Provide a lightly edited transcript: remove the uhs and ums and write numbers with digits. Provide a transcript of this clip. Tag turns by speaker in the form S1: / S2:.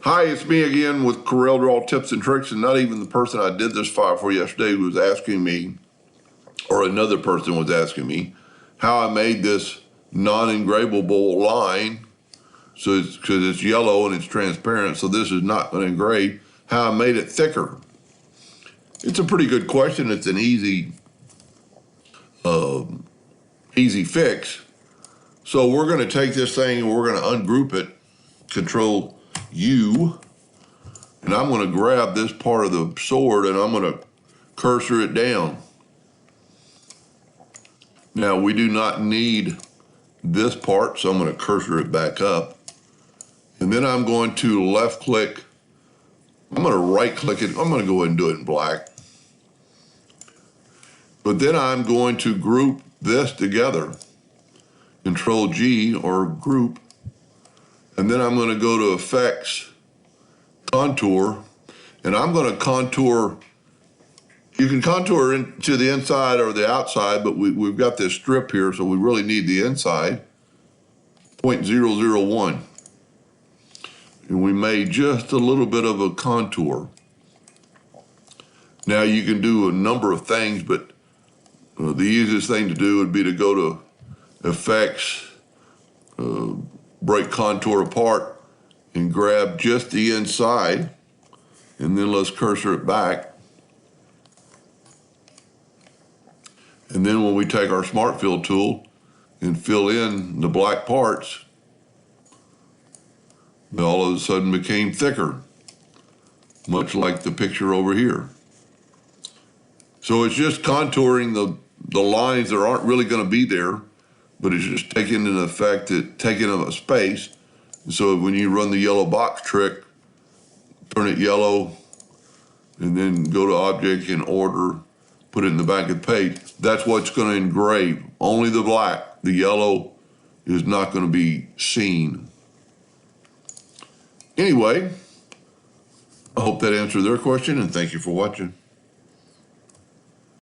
S1: Hi, it's me again with Corel Draw Tips and Tricks, and not even the person I did this file for yesterday was asking me, or another person was asking me, how I made this non-engravable line. So it's because it's yellow and it's transparent, so this is not going to engrave. How I made it thicker. It's a pretty good question. It's an easy fix. So we're going to take this thing and we're going to ungroup it. Control U. And I'm going to grab this part of the sword and I'm going to cursor it down. Now we do not need this part, so I'm going to cursor it back up. And then I'm going to left click. I'm going to right click it. I'm going to go ahead and do it in black. But then I'm going to group this together. Control G or group. And then I'm going to go to Effects, Contour. And I'm going to contour. You can contour to the inside or the outside, but we've got this strip here, so we really need the inside. 0.001. And we made just a little bit of a contour. Now you can do a number of things, but the easiest thing to do would be to go to Effects, break contour apart, and grab just the inside, and then let's cursor it back. And then when we take our Smart Fill tool and fill in the black parts, they all of a sudden became thicker, much like the picture over here. So it's just contouring the lines that aren't really going to be there, but it's just taking an effect, taking up a space. So when you run the yellow box trick, turn it yellow, and then go to Object and Order, put it in the back of the page. That's what's going to engrave. Only the black. The yellow is not going to be seen. Anyway, I hope that answered their question, and thank you for watching.